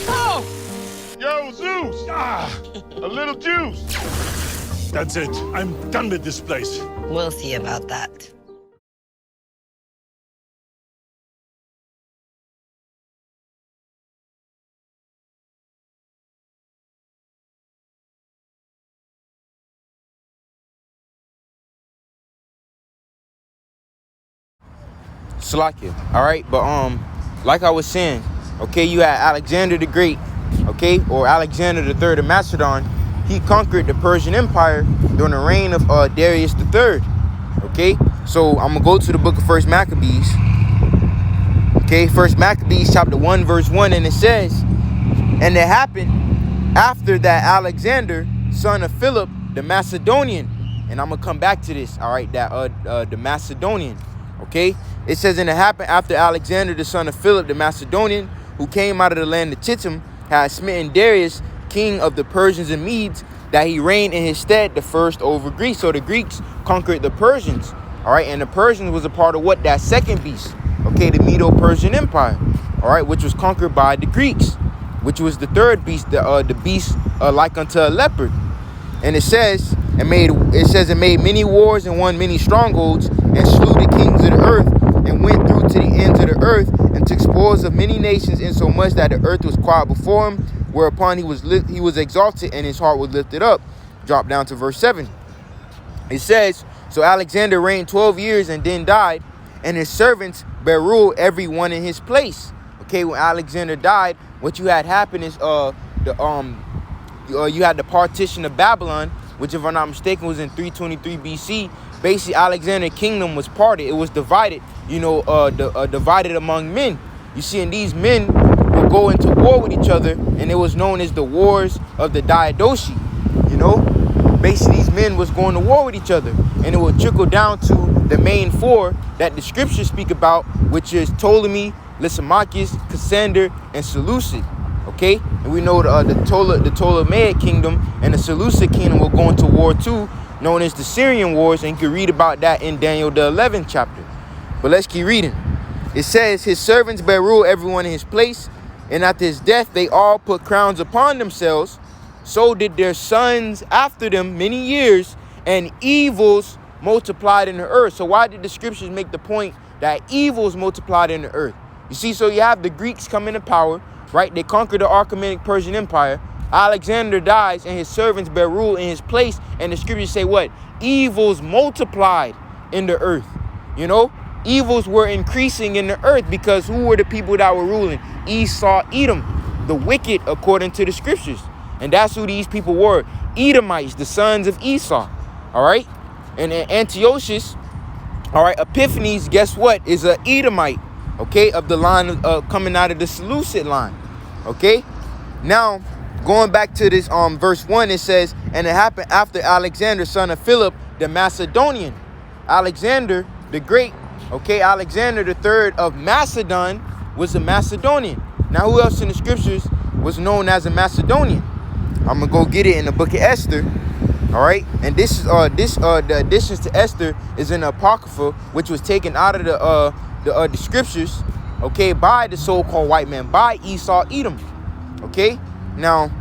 Oh! Yo, Zeus! A little juice! That's it. I'm done with this place. We'll see about that. Salakia. All right, but like I was saying, okay, you had Alexander the Great, okay, or Alexander the Third of Macedon. He conquered the Persian Empire during the reign of Darius the Third. Okay, so I'm gonna go to the book of First Maccabees. Okay, First Maccabees chapter 1 verse 1, and it says, and it happened after that Alexander, son of Philip the Macedonian, and I'm gonna come back to this. All right, that the Macedonian. Okay, it says, and it happened after Alexander, the son of Philip the Macedonian, who came out of the land of Eatom, had smitten Darius, king of the Persians and Medes, that he reigned in his stead the first over Greece. So the Greeks conquered the Persians. All right, and the Persians was a part of what? That second beast. Okay, the Medo-Persian Empire. All right, which was conquered by the Greeks, which was the third beast, the beast like unto a leopard. And it says, it made many wars and won many strongholds, and slew the kings of the earth, and went through to the ends of the earth, and took spoils of many nations, insomuch that the earth was quiet before him, whereupon he was exalted, and his heart was lifted up. Drop down to verse 7. It says, so Alexander reigned 12 years and then died, and his servants bare rule every one in his place. Okay, when Alexander died, what you had happen is you had the partition of Babylon, which, if I'm not mistaken, was in 323 BC. Basically, Alexander's kingdom was parted. It was divided, divided among men. You see, and these men would go into war with each other, and it was known as the Wars of the Diadochi. Basically, these men was going to war with each other, and it would trickle down to the main four that the scriptures speak about, which is Ptolemy, Lysimachus, Cassander, and Seleucid. Okay, and we know the Ptolemaic kingdom and the Seleucid kingdom will go into war too, known as the Syrian Wars, and you can read about that in Daniel the 11th chapter. But let's keep reading. It says, his servants bare rule everyone in his place, and after his death they all put crowns upon themselves. So did their sons after them many years, and evils multiplied in the earth. So why did the scriptures make the point that evils multiplied in the earth? You see, so you have the Greeks come into power, right? They conquered the Achaemenid Persian Empire. Alexander dies, and his servants bear rule in his place. And the scriptures say what? Evils multiplied in the earth. Evils were increasing in the earth because who were the people that were ruling? Esau, Eatom, the wicked, according to the scriptures. And that's who these people were. Edomites, the sons of Esau. All right. And Antiochus, all right, Epiphanes, guess what? Is an Edomite. Okay, of the line coming out of the Seleucid line. Okay, now going back to this verse 1, it says, and it happened after Alexander, son of Philip the Macedonian. Alexander the Great, okay, Alexander the Third of Macedon was a Macedonian. Now who else in the scriptures was known as a Macedonian? I'm gonna go get it in the book of Esther. All right, and this is the additions to Esther is in the Apocrypha, which was taken out of the scriptures, okay, by the so-called white man, by Esau, Eatom. Okay, now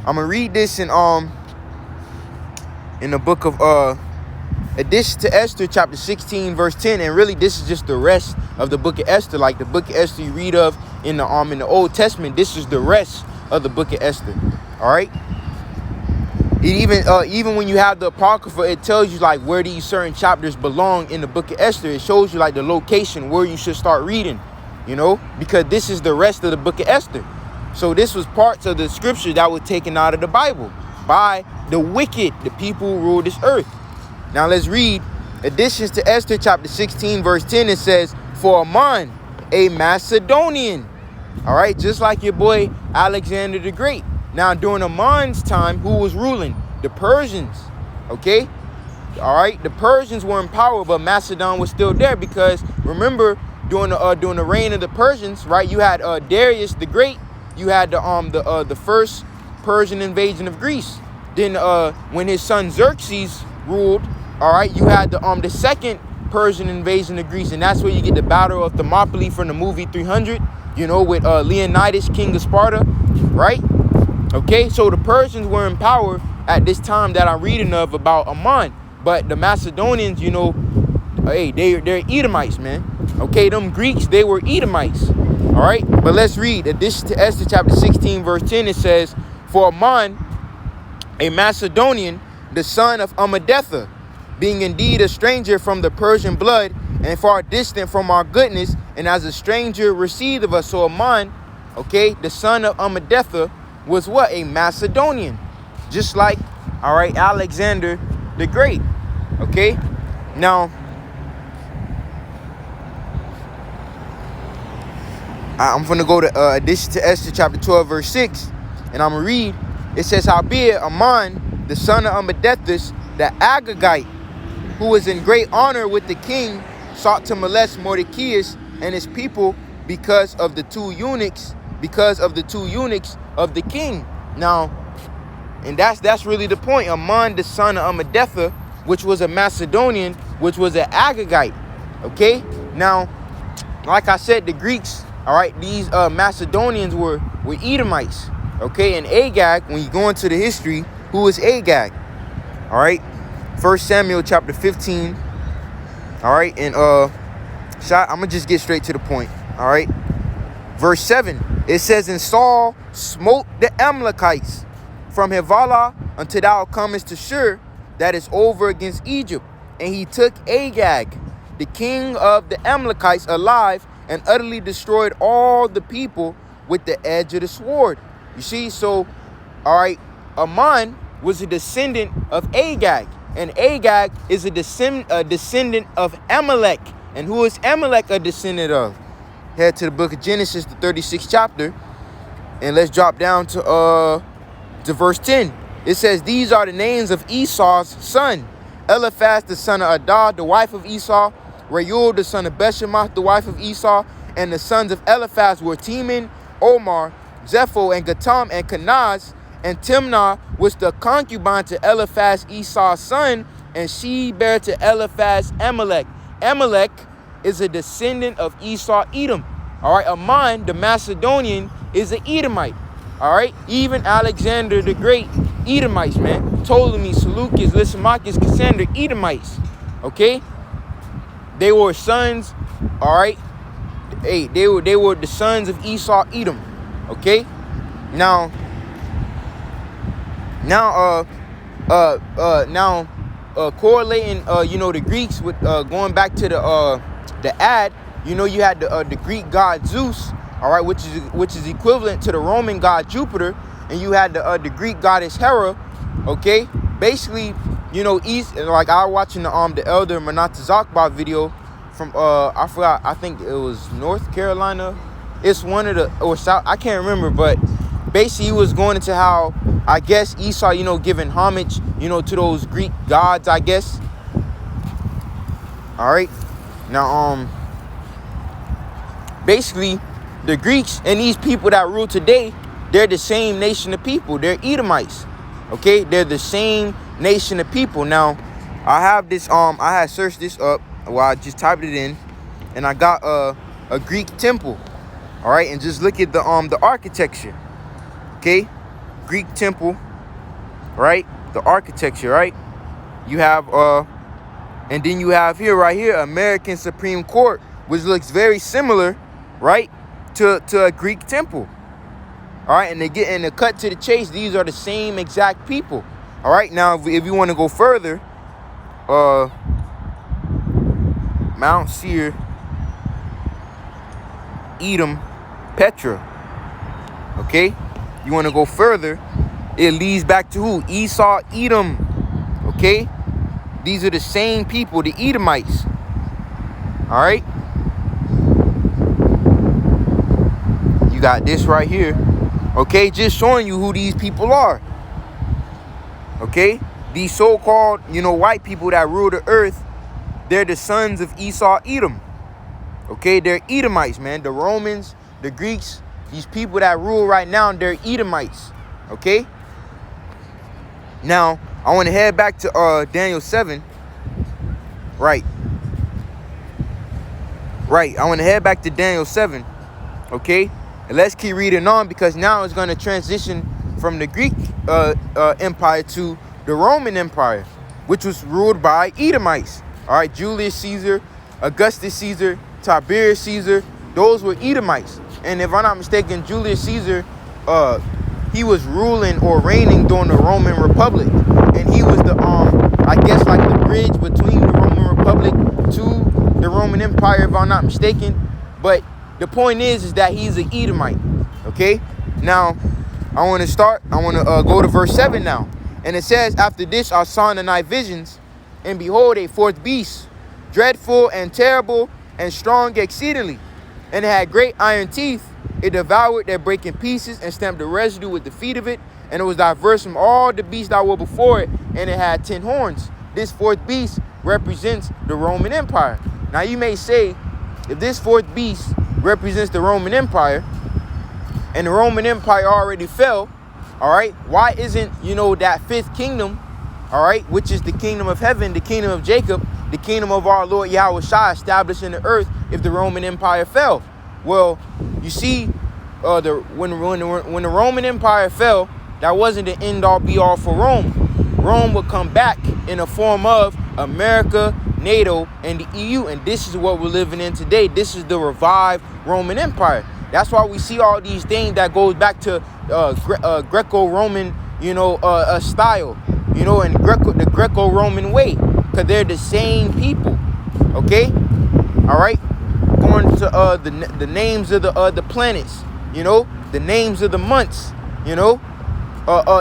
I'm gonna read this in the book of addition to Esther, chapter 16, verse 10, and really this is just the rest of the book of Esther, like the book of Esther you read of in the Old Testament. This is the rest of the book of Esther. All right. It even when you have the Apocrypha, it tells you like where these certain chapters belong in the book of Esther. It shows you like the location where you should start reading, because this is the rest of the book of Esther. So this was parts of the scripture that was taken out of the Bible by the wicked, the people who rule this earth. Now let's read additions to Esther chapter 16 verse 10. It says, for Ammon, a Macedonian. All right, just like your boy Alexander the Great. Now, during Ammon's time, who was ruling? The Persians, okay? All right, the Persians were in power, but Macedon was still there because, remember, during the reign of the Persians, right, you had Darius the Great. You had the first Persian invasion of Greece. Then when his son Xerxes ruled, all right, you had the second Persian invasion of Greece, and that's where you get the Battle of Thermopylae from the movie 300. you know, with Leonidas, king of Sparta, right? Okay, so the Persians were in power at this time that I'm reading of about Amman. But the Macedonians, you know, hey, they're Edomites, man. Okay, them Greeks, they were Edomites. All right, but let's read. This to Esther chapter 16, verse 10. It says, for Amman, a Macedonian, the son of Amadatha, being indeed a stranger from the Persian blood and far distant from our goodness, and as a stranger received of us. So Amman, okay, the son of Amadatha, was what? A Macedonian. Just like, all right, Alexander the Great. Okay, now I'm going to go to this to Esther chapter 12, verse 6, and I'm going to read. It says, howbeit Amman, the son of Amadatha, the Agagite, who was in great honor with the king, sought to molest Mordecai and his people because of the two eunuchs of the king. Now, and that's really the point. Amman, the son of Amadatha, which was a Macedonian, which was an Agagite. Okay, now, like I said, the Greeks, all right, these Macedonians were Edomites. Okay, and Agag, when you go into the history, who is Agag? All right, 1 Samuel chapter 15. All right, and I'm gonna just get straight to the point. All right, verse 7. It says, and Saul smote the Amalekites from Havilah until thou comest to Shur, that is over against Egypt. And he took Agag, the king of the Amalekites, alive, and utterly destroyed all the people with the edge of the sword. You see, so, all right, Amman was a descendant of Agag, and Agag is a descendant of Amalek. And who is Amalek a descendant of? Head to the book of Genesis, the 36th chapter, and let's drop down to verse 10. It says, these are the names of Esau's son: Eliphaz, the son of Adah, the wife of Esau; Reuel, the son of Beshemath, the wife of Esau. And the sons of Eliphaz were Teman, Omar, Zepho, and Gatam, and Kenaz. And Timnah was the concubine to Eliphaz, Esau's son, and she bare to Eliphaz Amalek. Amalek is a descendant of Esau, Edom. All right, Amman, the Macedonian, is an Edomite. All right, even Alexander the Great, Edomites, man. Ptolemy, Seleucus, Lysimachus, Cassander, Edomites. Okay, they were sons. All right, hey, they were the sons of Esau, Edom. Okay, now correlating, you know, the Greeks with going back to the ad. You know, you had the Greek god Zeus, all right, which is equivalent to the Roman god Jupiter, and you had the Greek goddess Hera. Okay, basically, you know, like I was watching the Elder Menatezakba video from I forgot, I think it was North Carolina. It's one of the, or South, I can't remember, but basically he was going into how, I guess, Esau, you know, giving homage, you know, to those Greek gods, I guess. All right, now basically the Greeks and these people that rule today, they're the same nation of people. They're Edomites. Okay, they're the same nation of people. Now, I have this, I had searched this up. Well, I just typed it in, and I got a Greek temple. All right, and just look at the architecture. Okay, Greek temple, right? The architecture, right? You have and then you have here, right here, American Supreme Court, which looks very similar, right, to a Greek temple. All right, and they cut to the chase. These are the same exact people. All right, now if you want to go further, Mount Seir, Eatom, Petra. Okay, you want to go further, it leads back to who? Esau, Edom. Okay, these are the same people, the Edomites. All right, you got this right here. Okay, just showing you who these people are. Okay, these so-called, you know, white people that rule the earth, they're the sons of Esau, Edom. Okay, they're Edomites, man. The Romans, the Greeks, these people that rule right now, they're Edomites. Okay, now I want to head back to Daniel 7. Right, I want to head back to Daniel 7. Okay, And let's keep reading on, because now it's going to transition from the Greek Empire to the Roman Empire, which was ruled by Edomites. All right, Julius Caesar, Augustus Caesar, Tiberius Caesar, those were Edomites. And if I'm not mistaken, Julius Caesar, he was ruling or reigning during the Roman Republic. And he was the, I guess, like the bridge between the Roman Republic to the Roman Empire, if I'm not mistaken. But the point is that he's an Edomite, okay? Now, I want to go to verse 7 now. And it says, after this I saw in the night visions, and behold, a fourth beast, dreadful and terrible and strong exceedingly. And it had great iron teeth. It devoured their breaking pieces and stamped the residue with the feet of it. And it was diverse from all the beasts that were before it. And it had 10 horns. This fourth beast represents the Roman Empire. Now you may say, if this fourth beast represents the Roman Empire, and the Roman Empire already fell, all right, why isn't, that fifth kingdom, all right, which is the kingdom of heaven, the kingdom of Jacob, the kingdom of our Lord YAHAWASHI, established in the earth if the Roman Empire fell? Well, you see, when the Roman Empire fell, that wasn't the end-all be-all for Rome. Rome would come back in the form of America, NATO, and the EU, and this is what we're living in today. This is the revived Roman Empire. That's why we see all these things that goes back to Greco-Roman, style, and the Greco-Roman way, because they're the same people. Okay, all right. Going to the names of the planets, the names of the months,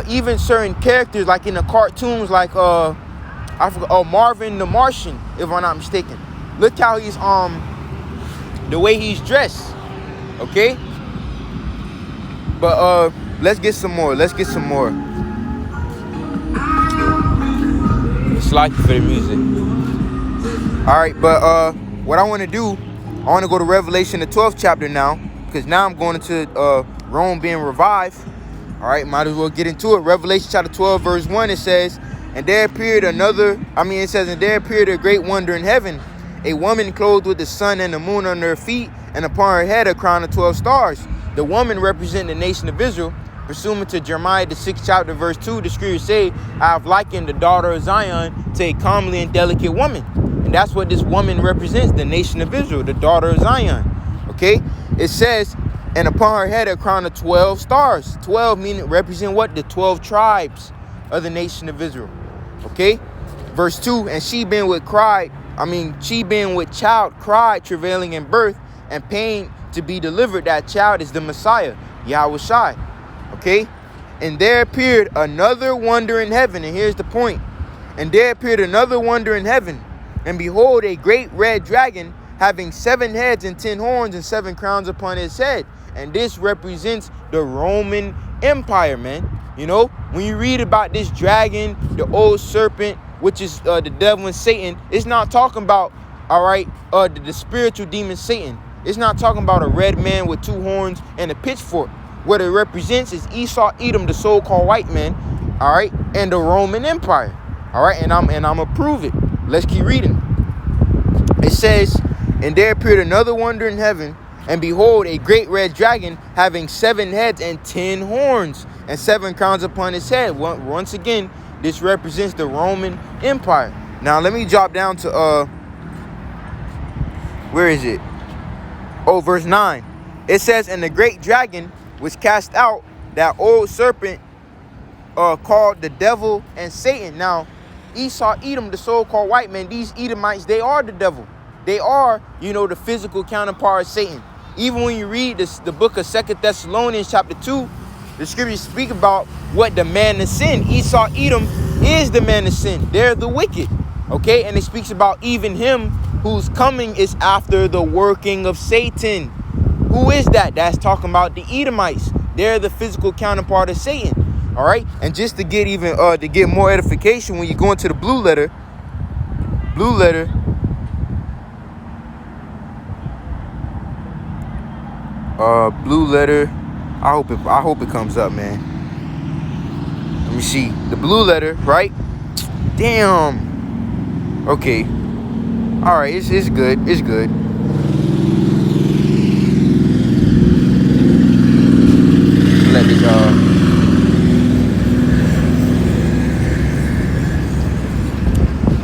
even certain characters like in the cartoons, like I forgot, Marvin the Martian, if I'm not mistaken. Look how he's the way he's dressed. Okay, but let's get some more. Let's get some more. It's like for the music. All right, but what I want to do, I want to go to Revelation, the 12th chapter now, because now I'm going into Rome being revived. All right, might as well get into it. Revelation chapter 12, verse 1, it says, and there appeared and there appeared a great wonder in heaven, a woman clothed with the sun and the moon on her feet, and upon her head a crown of 12 stars. The woman representing the nation of Israel. Pursuant to Jeremiah, the 6th chapter, verse 2, the scriptures say, I have likened the daughter of Zion to a comely and delicate woman. And that's what this woman represents, the nation of Israel, the daughter of Zion. Okay, it says, and upon her head a crown of 12 stars. 12 meaning represent what? The 12 tribes of the nation of Israel. Okay, verse 2, and she being with child cried, travailing in birth and pain to be delivered. That child is the Messiah, YAHAWASHI. Okay, and there appeared another wonder in heaven. And here's the point. And there appeared another wonder in heaven. And behold, a great red dragon, having 7 heads and 10 horns and 7 crowns upon his head. And this represents the Roman Empire, man. When you read about this dragon, the old serpent, which is the devil and Satan, it's not talking about, all right, the spiritual demon Satan. It's not talking about a red man with 2 horns and a pitchfork. What it represents is Esau, Eatom, the so-called white man, all right, and the Roman Empire, all right, and I'm gonna prove it. Let's keep reading. It says, and there appeared another wonder in heaven, and behold, a great red dragon, having 7 heads and 10 horns, and 7 crowns upon his head. Once again, this represents the Roman Empire. Now let me drop down to where is it? Oh, verse 9. It says, and the great dragon was cast out, that old serpent called the devil and Satan. Now, Esau, Edom, the so-called white man, these Edomites, they are the devil. They are, the physical counterpart of Satan. Even when you read the book of 2 Thessalonians chapter 2, the scriptures speak about what the man of sin. Esau, Edom is the man of sin. They're the wicked. Okay, and it speaks about even him whose coming is after the working of Satan. Who is that? That's talking about the Edomites. They're the physical counterpart of Satan. All right, and just to get even to get more edification, when you go into the blue letter, I hope it comes up, man. Let me see the blue letter, right? Damn. Okay. All right, it's good. It's good.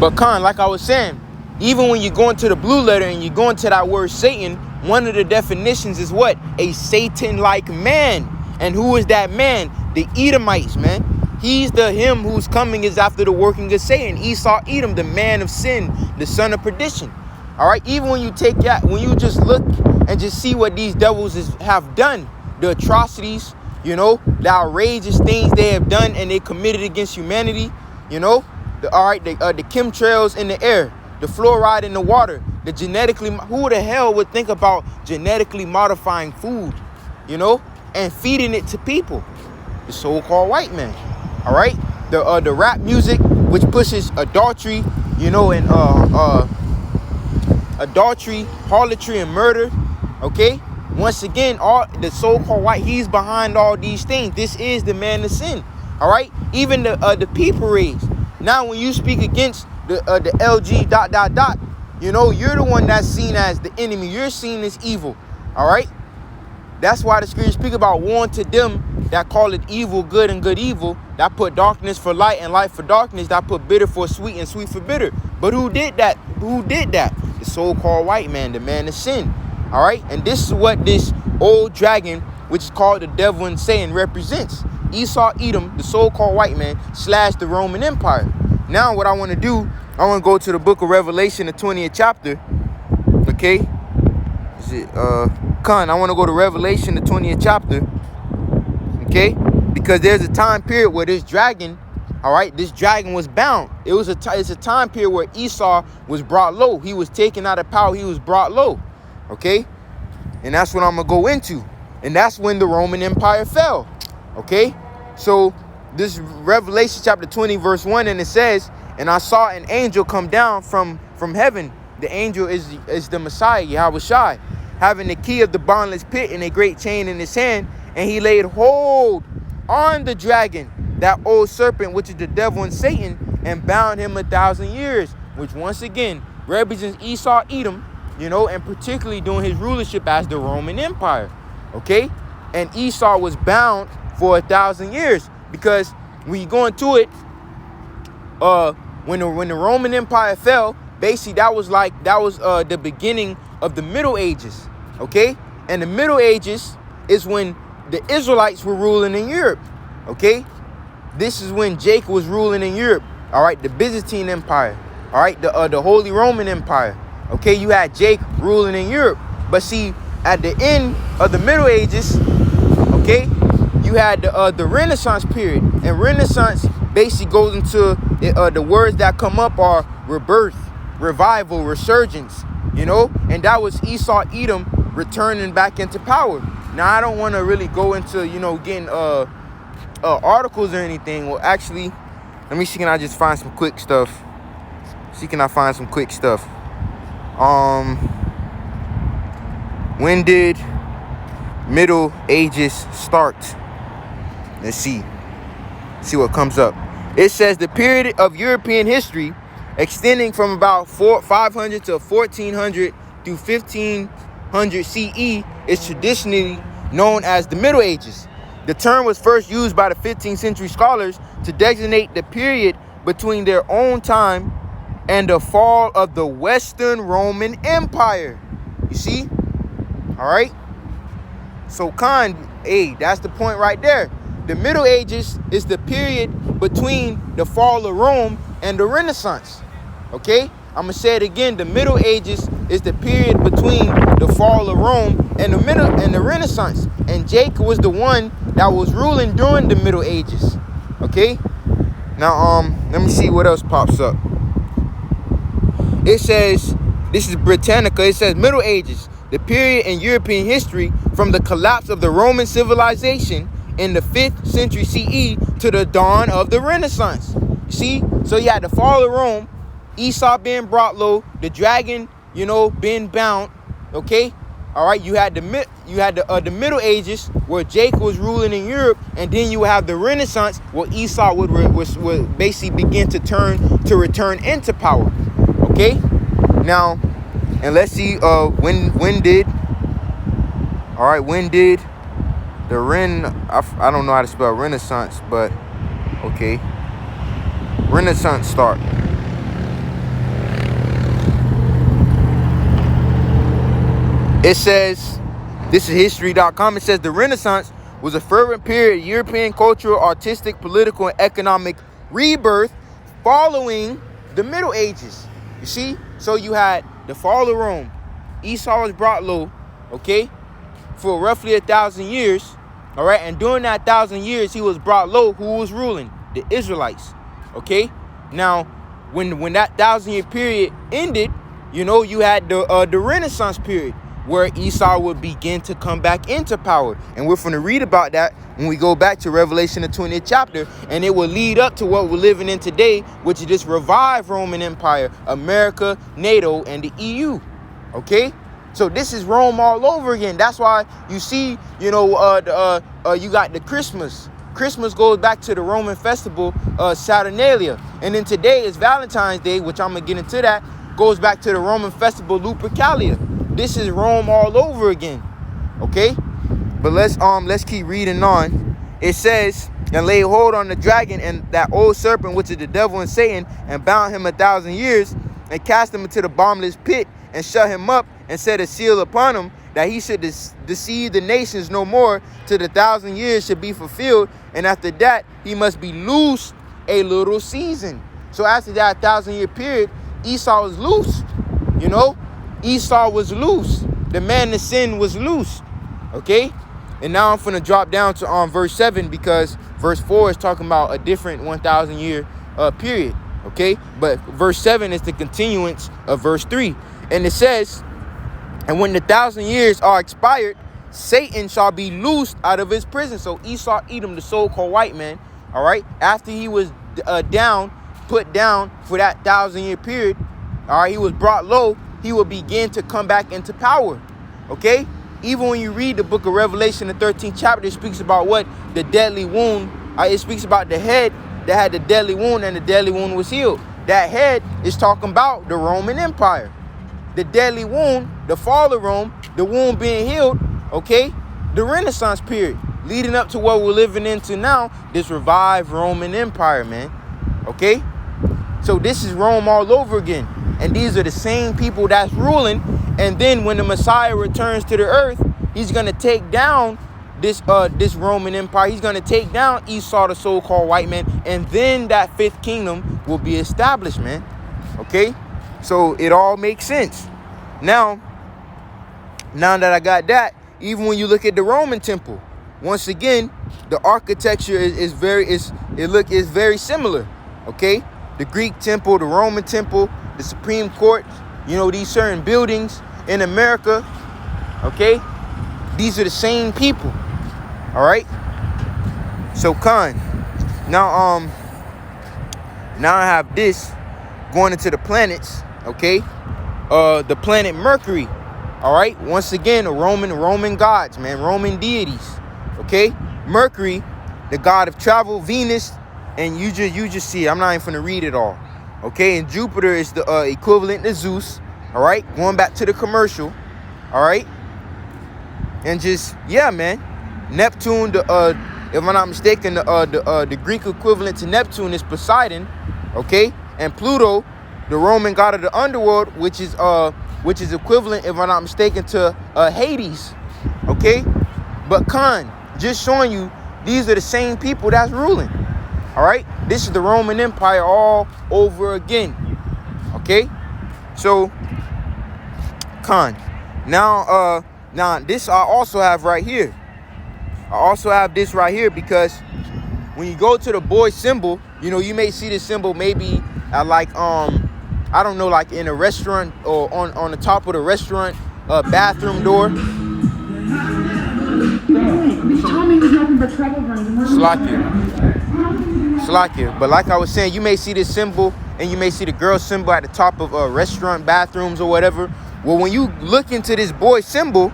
But Khan, like I was saying, even when you go into the blue letter and you go into that word Satan, one of the definitions is what? A Satan-like man. And who is that man? The Edomites, man. He's him who's coming is after the working of Satan. Esau, Edom, the man of sin, the son of perdition. All right, even when you take that, when you just look and just see what these devils have done, the atrocities, you know, the outrageous things they have done and they committed against humanity, you know, the chemtrails in the air, the fluoride in the water, the who the hell would think about genetically modifying food, you know, and feeding it to people? The so-called white man. All right, the rap music which pushes adultery, you know, and adultery, harlotry, and murder. Okay, once again, all the so-called white, he's behind all these things. This is the man of sin. All right, even the pea parades. Now, when you speak against the LG ... you know, you're the one that's seen as the enemy. You're seen as evil. All right, that's why the scriptures speak about warn to them that call it evil good and good evil, that put darkness for light and light for darkness, that put bitter for sweet and sweet for bitter. But who did that? Who did that? The so-called white man, the man of sin. All right, and this is what this old dragon, which is called the devil and Satan, represents. Esau, Edom, the so-called white man, / the Roman Empire. Now what I want to do, I want to go to the book of Revelation, the 20th chapter. Okay, is it I want to go to Revelation, the 20th chapter. Okay, because there's a time period where this dragon, all right, this dragon was bound. It's a time period where Esau was brought low. He was taken out of power. He was brought low. Okay, and that's what I'm gonna go into, and that's when the Roman Empire fell. Okay, so this Revelation chapter 20 verse 1, and it says, and I saw an angel come down from heaven. The angel is the Messiah, YAHAWASHI, having the key of the bottomless pit and a great chain in his hand. And he laid hold on the dragon, that old serpent, which is the devil and Satan, and bound him 1,000 years, which once again represents Esau, Edom, you know, and particularly during his rulership as the Roman Empire. Okay, and Esau was bound for 1,000 years, because when you go into it, when the Roman Empire fell, basically that was the beginning of the Middle Ages. Okay, and the Middle Ages is when the Israelites were ruling in Europe. Okay, this is when Jake was ruling in Europe. All right, the Byzantine Empire. All right, the Holy Roman Empire. Okay, you had Jake ruling in Europe. But see, at the end of the Middle Ages, okay, you had the Renaissance period, and Renaissance basically goes into the words that come up are rebirth, revival, resurgence. You know, and that was Esau, Edom returning back into power. Now, I don't want to really go into, you know, getting articles or anything. Well, actually, let me see, can I just find some quick stuff? Can I find some quick stuff? When did Middle Ages start? Let's see what comes up. It says the period of European history extending from about 500 to 1400 through 1500 CE is traditionally known as the Middle Ages. The term was first used by the 15th century scholars to designate the period between their own time and the fall of the Western Roman Empire. You see? All right? So, that's the point right there. The Middle Ages is the period between the fall of Rome and the Renaissance. Okay? I'm going to say it again. The Middle Ages is the period between the fall of Rome and the Renaissance. And Jake was the one that was ruling during the Middle Ages. Okay? Now, let me see what else pops up. It says, this is Britannica. It says Middle Ages, the period in European history from the collapse of the Roman civilization in the 5th century CE to the dawn of the Renaissance. See? So you had the fall of Rome, Esau being brought low, the dragon, you know, being bound. Okay? All right, you had the Middle Ages where Jake was ruling in Europe, and then you have the Renaissance where Esau would basically begin to return into power. Okay, now, and let's see when did the I don't know how to spell Renaissance, but okay, Renaissance start. It says, this is history.com. It says the Renaissance was a fervent period of European cultural, artistic, political, and economic rebirth following the Middle Ages. You see? So you had the fall of Rome. Esau was brought low, okay, for roughly 1,000 years. All right, and during that 1,000 years, he was brought low. Who was ruling? The Israelites. Okay. Now, when that 1,000-year period ended, you know, you had the Renaissance period where Esau would begin to come back into power, and we're going to read about that when we go back to Revelation, the 20th chapter, and it will lead up to what we're living in today, which is this revived Roman Empire, America, NATO, and the EU. Okay. So this is Rome all over again. That's why you see, you know, you got the Christmas. Christmas goes back to the Roman festival, Saturnalia. And then today is Valentine's Day, which I'm going to get into that, goes back to the Roman festival, Lupercalia. This is Rome all over again. Okay? But let's keep reading on. It says, and lay hold on the dragon and that old serpent, which is the devil and Satan, and bound him 1,000 years, and cast him into the bottomless pit, and shut him up, and set a seal upon him, that he should deceive the nations no more, till the 1,000 years should be fulfilled, and after that he must be loosed a little season. So after that 1,000-year period, Esau was loose. You know, Esau was loose. The man of sin was loose. Okay, and now I'm gonna drop down to verse 7, because verse 4 is talking about a different 1,000-year period. Okay, but verse 7 is the continuance of verse 3, and it says, and when the 1,000 years are expired, Satan shall be loosed out of his prison. So Esau, Eatom, the so-called white man, all right, after he was put down for that 1,000-year period, all right, he was brought low, he will begin to come back into power. Okay, even when you read the book of Revelation, the 13th chapter, it speaks about what? The deadly wound. It speaks about the head that had the deadly wound, and the deadly wound was healed. That head is talking about the Roman Empire. The deadly wound, the fall of Rome, the wound being healed, okay? The Renaissance period, leading up to what we're living into now, this revived Roman Empire, man. Okay? So this is Rome all over again. And these are the same people that's ruling. And then when the Messiah returns to the earth, he's going to take down this Roman Empire. He's going to take down Esau, the so-called white man. And then that fifth kingdom will be established, man. Okay? So it all makes sense. Now that I got that, even when you look at the Roman temple, once again, the architecture is very similar. Okay, the Greek temple, the Roman temple, the Supreme Court, you know, these certain buildings in America. Okay, these are the same people. All right. So now I have this going into the planets. Okay, the planet Mercury. All right, once again, Roman gods, man, Roman deities. Okay, Mercury, the god of travel. Venus, and you just see it. I'm not even gonna read it all. Okay, and Jupiter is the equivalent to Zeus. All right, going back to the commercial. All right, and just yeah, man, Neptune. If I'm not mistaken, the Greek equivalent to Neptune is Poseidon. Okay, and Pluto, the Roman god of the underworld, which is equivalent, if I'm not mistaken, to Hades. Okay, but just showing you, these are the same people that's ruling. All right, this is the Roman Empire all over again. Okay, so now this I also have right here. I also have this right here, because when you go to the boy symbol, you know, you may see this symbol maybe at like I don't know, like in a restaurant or on the top of the restaurant bathroom door. Slakia. But like I was saying, you may see this symbol, and you may see the girl symbol at the top of restaurant bathrooms or whatever. Well, when you look into this boy symbol,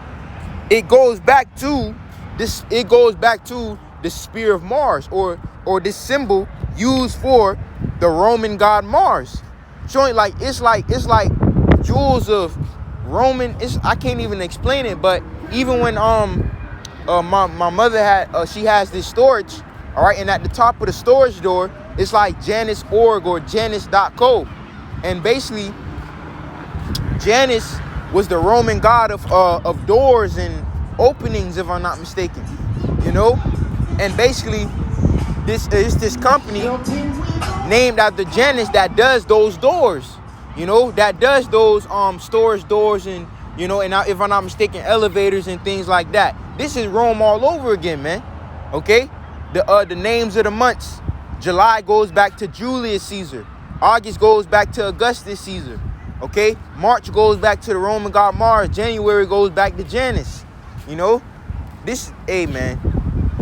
it goes back to this. It goes back to the spear of Mars, or this symbol used for the Roman god Mars. Showing like it's like jewels of Roman. I can't even explain it. But even when my mother had she has this storage, all right, and at the top of the storage door, it's like Janus.org or Janus.co, and basically Janus was the Roman god of doors and openings, if I'm not mistaken. You know, and basically this is this company named after Janus that does those doors. You know, that does those storage doors and, you know, and if I'm not mistaken, elevators and things like that. This is Rome all over again, man. Okay, the names of the months. July goes back to Julius Caesar. August goes back to Augustus Caesar. Okay, March goes back to the Roman god Mars. January goes back to Janus. You know, this, hey man.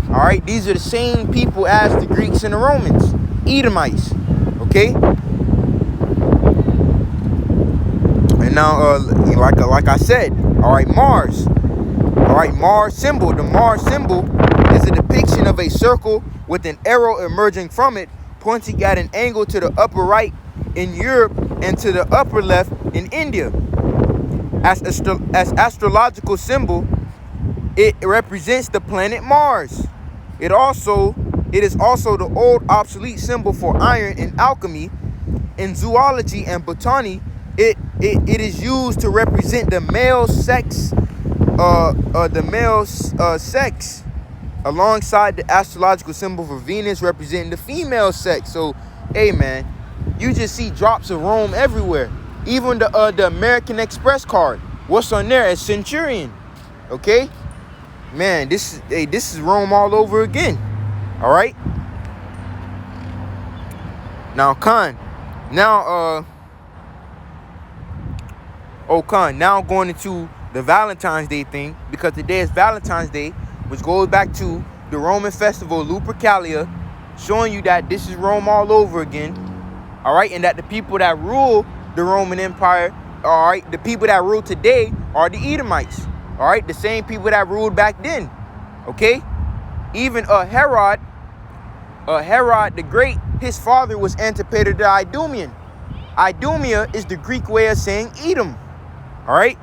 All right, these are the same people as the Greeks and the Romans, Edomites. Okay. And now, like I said, all right, Mars. All right, Mars symbol. The Mars symbol is a depiction of a circle with an arrow emerging from it, pointing at an angle to the upper right in Europe and to the upper left in India. As astrological symbol, it represents the planet Mars. It is also the old obsolete symbol for iron in alchemy. In zoology and botany, it is used to represent the male sex, sex, alongside the astrological symbol for Venus representing the female sex. So, hey man, you just see drops of Rome everywhere. Even the American Express card, what's on there? A centurion. Okay, man, this is Rome all over again. All right. Now, Khan. Now, now going into the Valentine's Day thing, because today is Valentine's Day, which goes back to the Roman festival Lupercalia, showing you that this is Rome all over again. All right, and that the people that rule the Roman Empire, all right, the people that rule today are the Edomites. All right, the same people that ruled back then. Okay, even Herod the Great, his father was Antipater the Idumean. Idumea is the Greek way of saying Eatom. All right.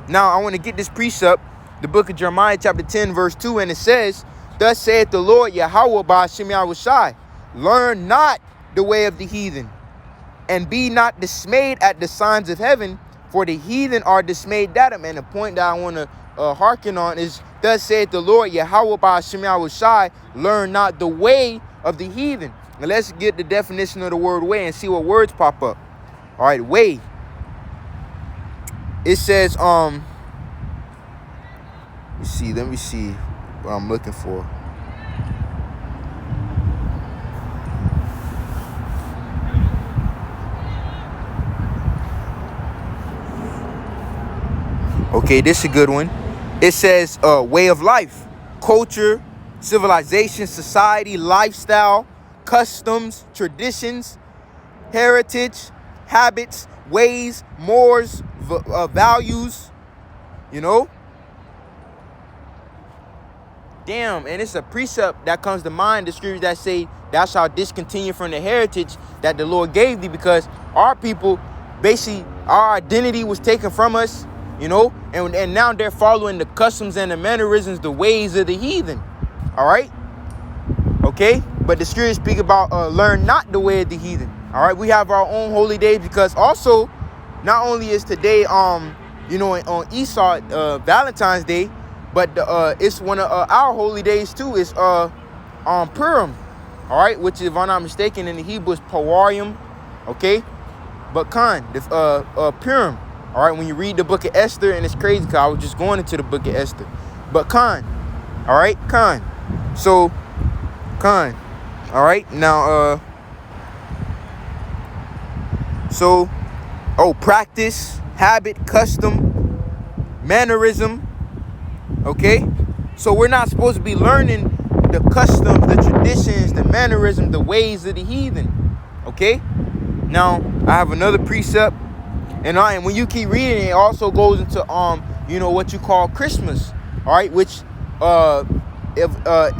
Now I want to get this precept, the book of Jeremiah chapter 10 verse 2, and it says, "Thus saith the Lord YAHAWAH bahasham YAHAWASHI, learn not the way of the heathen, and be not dismayed at the signs of heaven, for the heathen are dismayed at them." And the point that I want to hearken on is, "Thus saith the Lord YAHAWAH bahasham YAHAWASHI, learn not the way of the heathen." Now let's get the definition of the word way and see what words pop up. All right, way. It says, let me see what I'm looking for. Okay, this is a good one. It says way of life, culture, civilization, society, lifestyle, customs, traditions, heritage, habits, ways, mores, values, you know. Damn, and it's a precept that comes to mind, the scriptures that say, "Thou shalt discontinue from the heritage that the Lord gave thee," because our people, basically, our identity was taken from us, you know, and now they're following the customs and the mannerisms, the ways of the heathen. All right. Okay. But the scriptures speak about learn not the way of the heathen. All right. We have our own holy days, because also not only is today, you know, on Esau, Valentine's Day, but it's one of our holy days too. It's Purim. All right. Which, if I'm not mistaken, in the Hebrew is Pawarium. Okay. But Khan, Purim. All right, when you read the book of Esther, and it's crazy because I was just going into the book of Esther. But Khan, all right, Khan. So, Khan, all right, now, practice, habit, custom, mannerism, okay? So we're not supposed to be learning the customs, the traditions, the mannerism, the ways of the heathen, okay? Now, I have another precept. And when you keep reading, it also goes into you know, what you call Christmas, all right, which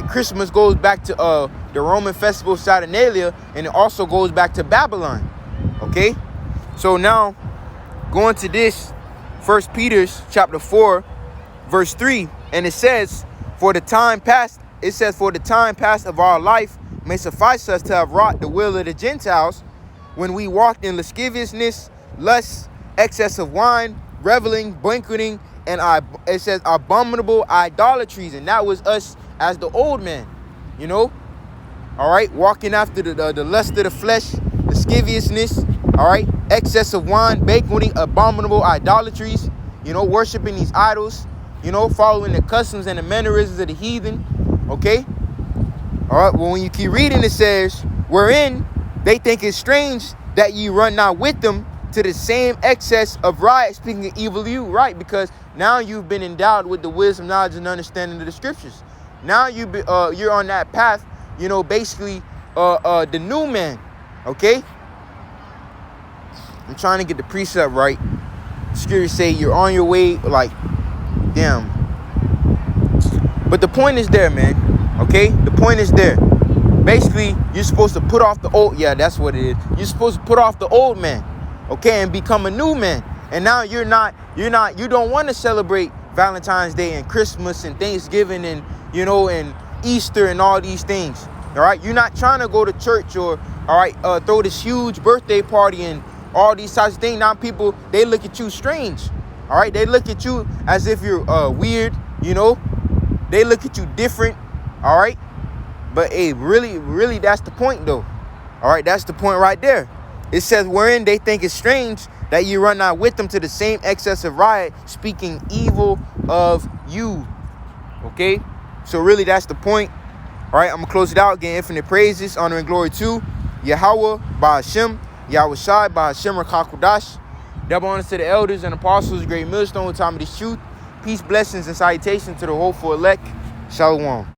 Christmas goes back to the Roman festival Saturnalia, and it also goes back to Babylon. Okay, so now going to this 1 Peter chapter 4 verse 3, and it says, "For the time past," it says, "For the time past of our life may suffice us to have wrought the will of the Gentiles, when we walked in lasciviousness, lust, excess of wine, reveling, banqueting, and it says abominable idolatries. And that was us as the old man, you know. All right, walking after the lust of the flesh, lasciviousness, all right, excess of wine, banqueting, abominable idolatries, you know, worshiping these idols, you know, following the customs and the mannerisms of the heathen, okay? All right, well, when you keep reading, it says, wherein they think it strange that you run not with them to the same excess of riot, speaking of evil of you, right? Because now you've been endowed with the wisdom, knowledge, and understanding of the scriptures. Now you're on that path, you know, basically the new man, okay? I'm trying to get the precept right. Scripture say you're on your way, like, damn. But the point is there, man, okay? The point is there. Basically, you're supposed to put off the old, yeah, that's what it is. You're supposed to put off the old man, okay, and become a new man. And now you don't want to celebrate Valentine's Day and Christmas and Thanksgiving and, you know, and Easter and all these things. All right, you're not trying to go to church or, all right, throw this huge birthday party and all these types of things. Now people, they look at you strange. All right, they look at you as if you're weird, you know. They look at you different. All right, but hey, really, that's the point though. All right, that's the point right there. It says, wherein they think it's strange that you run not with them to the same excess of riot, speaking evil of you. Okay, so really that's the point. All right, I'm gonna close it out. Again, infinite praises, honor and glory to YAHAWAH, bahasham, YAHAWASHI, bahasham, RAWCHAA QADASH. Double honors to the elders and apostles, great millstone, time of this truth. Peace, blessings, and salutations to the hopeful elect. Shalawam.